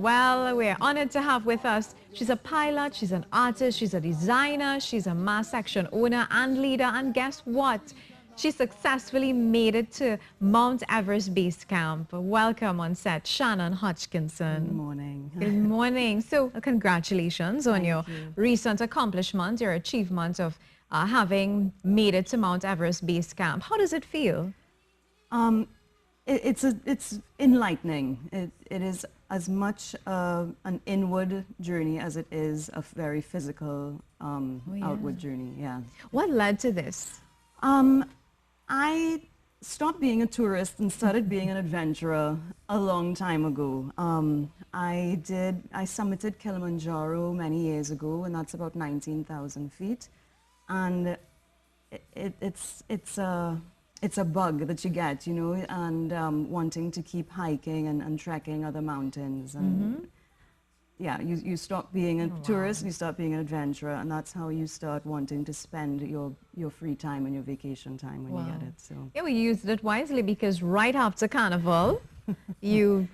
Well, we're honored to have with us. She's a pilot, she's an artist, she's a designer, she's a mass section owner and leader. And guess what? She successfully made it to Mount Everest Base Camp. Welcome on set, Shannon Hutchinson. Good morning. Good morning. So, congratulations on your Thank you. recent accomplishment, your achievement of having made it to Mount Everest Base Camp. How does it feel? It's enlightening. It is as much an inward journey as it is a very physical outward journey. Yeah. What led to this? I stopped being a tourist and started being an adventurer a long time ago. I summited Kilimanjaro many years ago, and that's about 19,000 feet. And it's a bug that you get, you know, and wanting to keep hiking and trekking other mountains. And yeah, you stop being a tourist, you start being an adventurer, and that's how you start wanting to spend your free time and your vacation time when you get it. So yeah, we used it wisely because right after Carnival, you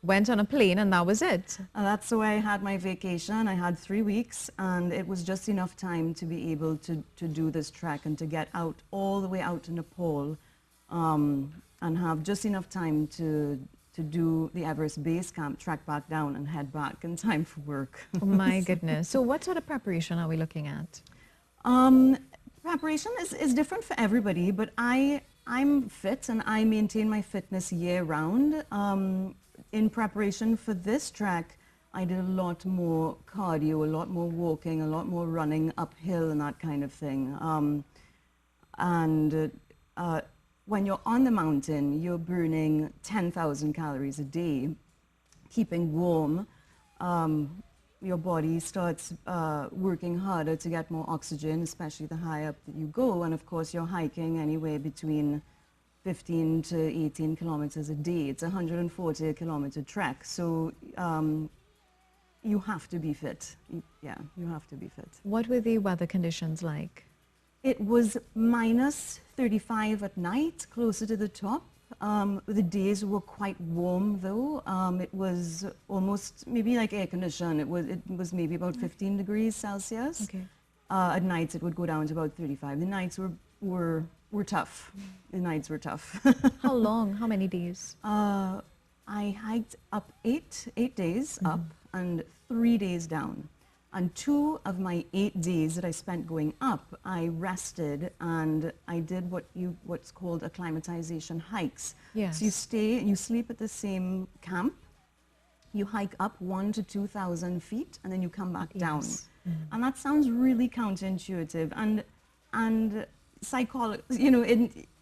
went on a plane and that was it. And that's the way I had my vacation. I had 3 weeks, and it was just enough time to be able to do this trek and to get out all the way out to Nepal, and have just enough time to do the Everest Base Camp, trek back down and head back in time for work. Oh my goodness. So what sort of preparation are we looking at? Preparation is different for everybody, but I'm fit and I maintain my fitness year round. In preparation for this trek, I did a lot more cardio, a lot more walking, a lot more running uphill and that kind of thing. When you're on the mountain, you're burning 10,000 calories a day, keeping warm. Your body starts working harder to get more oxygen, especially the higher up that you go. And of course, you're hiking anywhere between 15 to 18 kilometers a day. It's a 140-kilometer trek. So you have to be fit. Yeah, you have to be fit. What were the weather conditions like? It was minus 35 at night, closer to the top. The days were quite warm, though. It was almost maybe like air conditioned. It was maybe about 15 degrees Celsius. Okay. At nights, it would go down to about 35. The nights were tough. The nights were tough. How long? How many days? I hiked up eight days up and 3 days down. And 2 of my 8 days that I spent going up, I rested and I did what's called acclimatization hikes. Yes. So you sleep at the same camp, you hike up 1,000 to 2,000 feet, and then you come back down. And that sounds really counterintuitive. And you know,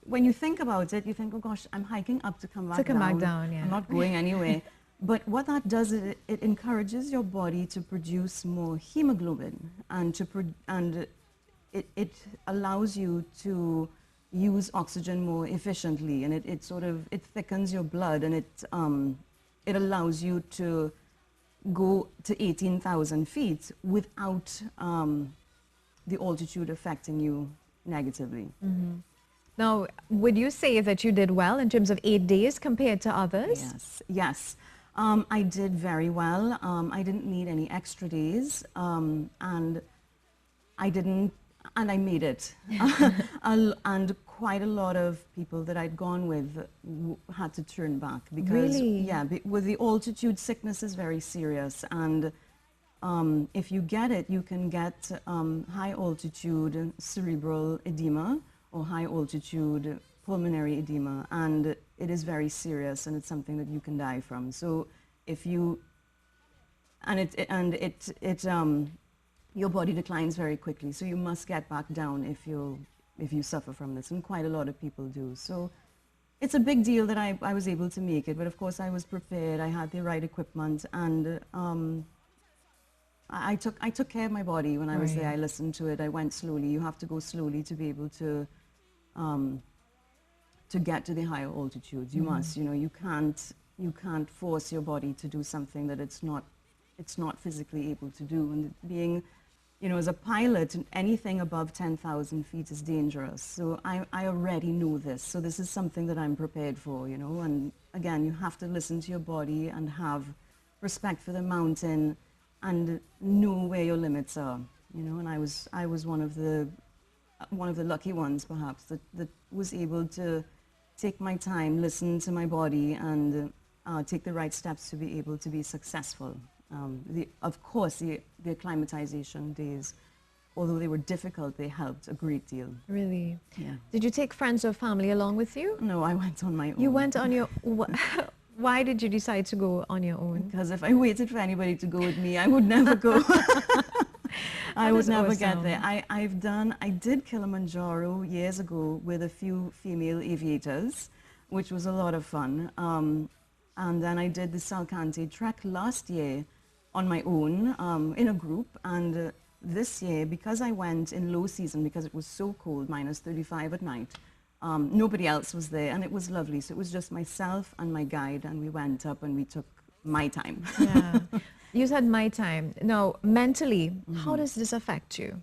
when you think about it, you think, oh gosh, I'm hiking up to come back down. Yeah. I'm not going anywhere. But what that does is it encourages your body to produce more hemoglobin, and it allows you to use oxygen more efficiently, and it thickens your blood, and it allows you to go to 18,000 feet without the altitude affecting you negatively. Now, would you say that you did well in terms of 8 days compared to others? Yes. I did very well. I didn't need any extra days, and I made it. And quite a lot of people that I'd gone with had to turn back because, with the altitude, sickness is very serious, and if you get it, you can get high altitude cerebral edema or high altitude pulmonary edema, and it is very serious, and it's something that you can die from. So if you, your body declines very quickly, so you must get back down if you suffer from this, and quite a lot of people do. So it's a big deal that I was able to make it, but of course I was prepared, I had the right equipment, and I took care of my body when I was there. I listened to it, I went slowly. You have to go slowly to be able to get to the higher altitudes. You must, you know, you can't force your body to do something that it's not physically able to do. And being, you know, as a pilot, anything above 10,000 feet is dangerous. So I already know this. So this is something that I'm prepared for, you know. And again, you have to listen to your body and have respect for the mountain, and know where your limits are. You know, and I was one of the lucky ones, perhaps, that was able to take my time, listen to my body, and take the right steps to be able to be successful. Of course, the acclimatization days, although they were difficult, they helped a great deal. Really? Yeah. Did you take friends or family along with you? No, I went on my own. You went on your... Why did you decide to go on your own? Because if I waited for anybody to go with me, I would never go. I would never get there. I did Kilimanjaro years ago with a few female aviators, which was a lot of fun. And then I did the Salkantay trek last year on my own in a group. And this year, because I went in low season, because it was so cold, -35 at night, nobody else was there, and it was lovely. So it was just myself and my guide, and we went up and we took my time. Yeah. You said my time. Now, mentally, how does this affect you?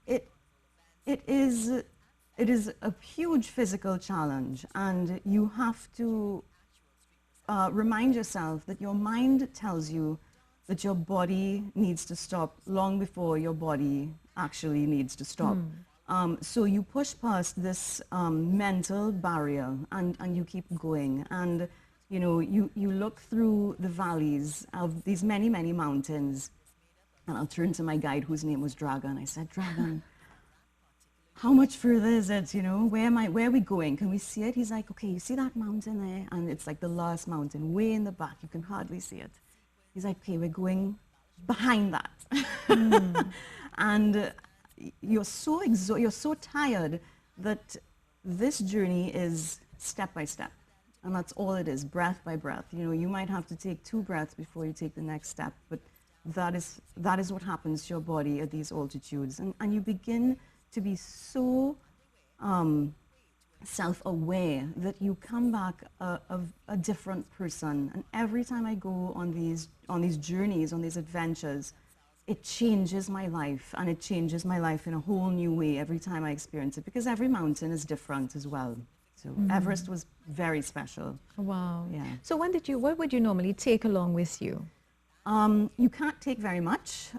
It is a huge physical challenge, and you have to remind yourself that your mind tells you that your body needs to stop long before your body actually needs to stop. So you push past this mental barrier, and you keep going. And you know, you look through the valleys of these many, many mountains. And I'll turn to my guide, whose name was Dragon. I said, Dragon, how much further is it? You know, where are we going? Can we see it? He's like, okay, you see that mountain there? And it's like the last mountain, way in the back. You can hardly see it. He's like, okay, we're going behind that. And you're so tired that this journey is step by step. And that's all it is, breath by breath. You know, you might have to take 2 breaths before you take the next step, but that is what happens to your body at these altitudes. And you begin to be so self-aware that you come back a different person. And every time I go on these journeys, on these adventures, it changes my life, and it changes my life in a whole new way every time I experience it, because every mountain is different as well. So Everest was very special. Wow. Yeah. So what would you normally take along with you? You can't take very much.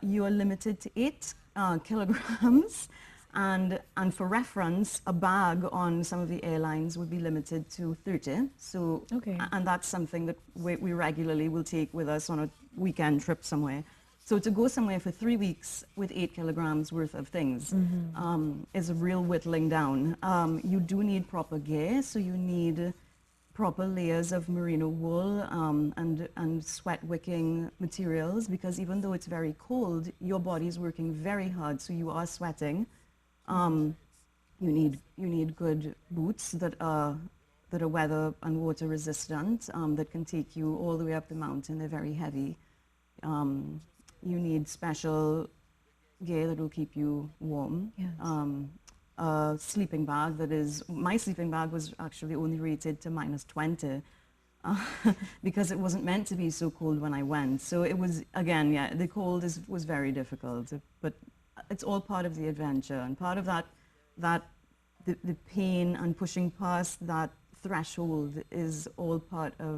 You are limited to 8 kilograms. And for reference, a bag on some of the airlines would be limited to 30. So, okay. And that's something that we regularly will take with us on a weekend trip somewhere. So to go somewhere for 3 weeks with 8 kilograms worth of things is a real whittling down. You do need proper gear, so you need proper layers of merino wool and sweat-wicking materials, because even though it's very cold, your body is working very hard, so you are sweating. You need good boots that are weather and water resistant, that can take you all the way up the mountain. They're very heavy. You need special gear that will keep you warm. Yes. A sleeping bag my sleeping bag was actually only rated to -20 because it wasn't meant to be so cold when I went. So it was, again, yeah, the cold was very difficult, but it's all part of the adventure, and part of the pain and pushing past that threshold is all part of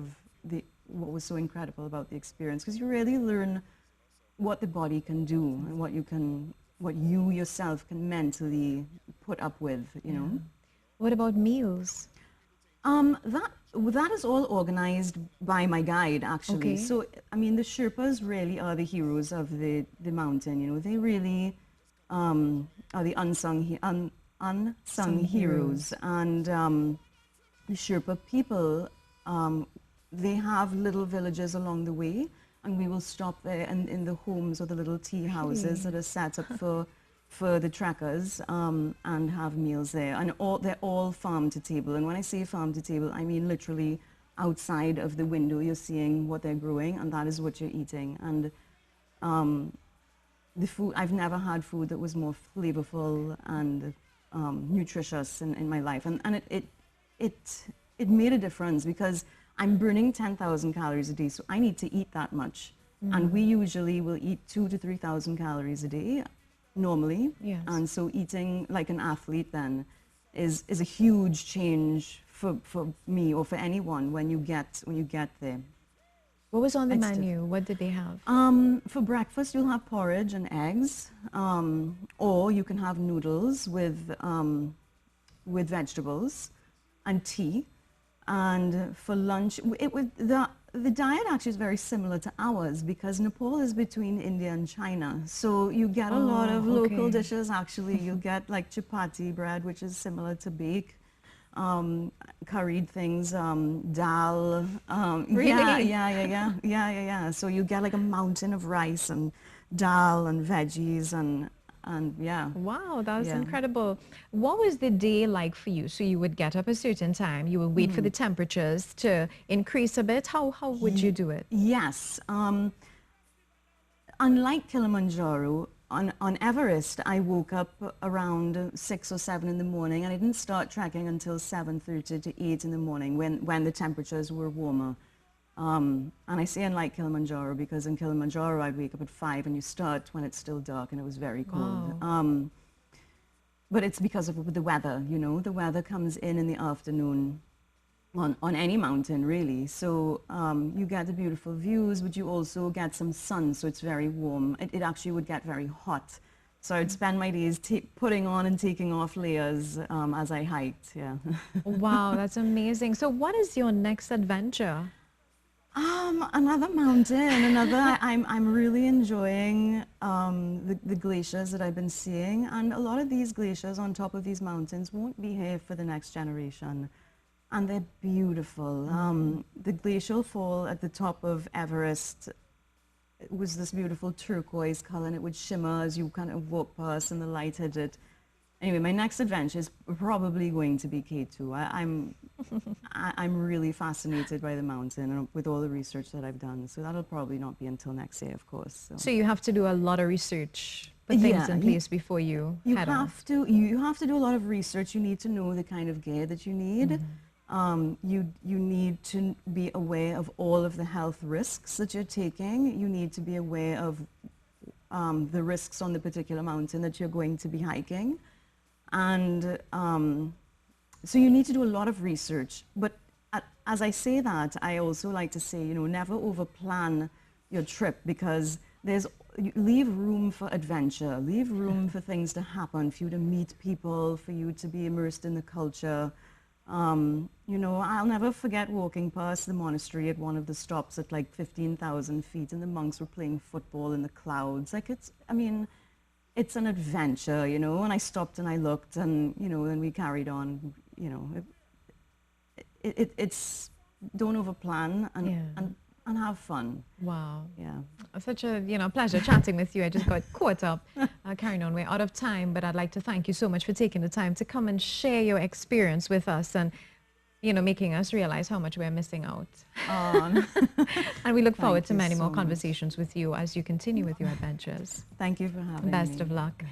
what was so incredible about the experience, because you really learn what the body can do and what you yourself can mentally put up with, you know. What about meals? That is all organized by my guide, actually. Okay. So, I mean, the Sherpas really are the heroes of the mountain, you know. They really are the unsung heroes. And the Sherpa people, they have little villages along the way, and we will stop there in the homes or the little tea houses that are set up for the trekkers, and have meals there. And they're all farm to table. And when I say farm to table, I mean literally outside of the window you're seeing what they're growing, and that is what you're eating. And the food, I've never had food that was more flavorful and nutritious in my life. And it made a difference, because I'm burning 10,000 calories a day, so I need to eat that much. And we usually will eat 2,000 to 3,000 calories a day, normally. Yes. And so eating like an athlete then is a huge change for me or for anyone when you get there. What was on the It's menu? What did they have? For breakfast, you'll have porridge and eggs, or you can have noodles with vegetables and tea. And for lunch, the diet actually is very similar to ours because Nepal is between India and China. So you get a lot of local dishes actually. You'll get like chapati bread, which is similar to bake. Curried things, dal. Really? Yeah. So you get like a mountain of rice and dal and veggies and yeah. Wow, that's Yeah. incredible. What was the day like for you? So you would get up a certain time, you would wait for the temperatures to increase a bit. How would you do it? Yes. Unlike Kilimanjaro, on Everest, I woke up around 6 or 7 in the morning, and I didn't start trekking until 7:30 to 8 in the morning when the temperatures were warmer. And I say unlike Kilimanjaro because in Kilimanjaro, I'd wake up at 5 and you start when it's still dark and it was very cold. Wow. But it's because of the weather, you know. The weather comes in the afternoon on any mountain, really. So you get the beautiful views, but you also get some sun, so it's very warm. It actually would get very hot. So I'd spend my days putting on and taking off layers as I hiked, yeah. Wow, that's amazing. So what is your next adventure? Another mountain, I'm really enjoying the glaciers that I've been seeing, and a lot of these glaciers on top of these mountains won't be here for the next generation. And they're beautiful. The glacial fall at the top of Everest was this beautiful turquoise color, and it would shimmer as you kind of walk past and the light hit it. Anyway, my next adventure is probably going to be K2. I'm really fascinated by the mountain and with all the research that I've done. So that'll probably not be until next year, of course. So you have to do a lot of research, put things in place before you head on. You have to do a lot of research. You need to know the kind of gear that you need. You need to be aware of all of the health risks that you're taking. You need to be aware of the risks on the particular mountain that you're going to be hiking. And so you need to do a lot of research. But as I say that, I also like to say, you know, never overplan your trip because leave room for adventure, leave room for things to happen, for you to meet people, for you to be immersed in the culture. You know, I'll never forget walking past the monastery at one of the stops at like 15,000 feet, and the monks were playing football in the clouds. Like it's an adventure, you know. And I stopped and I looked, and you know, then we carried on. You know, it's don't overplan and have fun. Wow. Yeah. Such a pleasure chatting with you. I just got caught up carrying on. We're out of time, but I'd like to thank you so much for taking the time to come and share your experience with us and making us realize how much we're missing out. And we look forward to many more conversations with you as you continue with your adventures. Thank you for having me. Best of luck.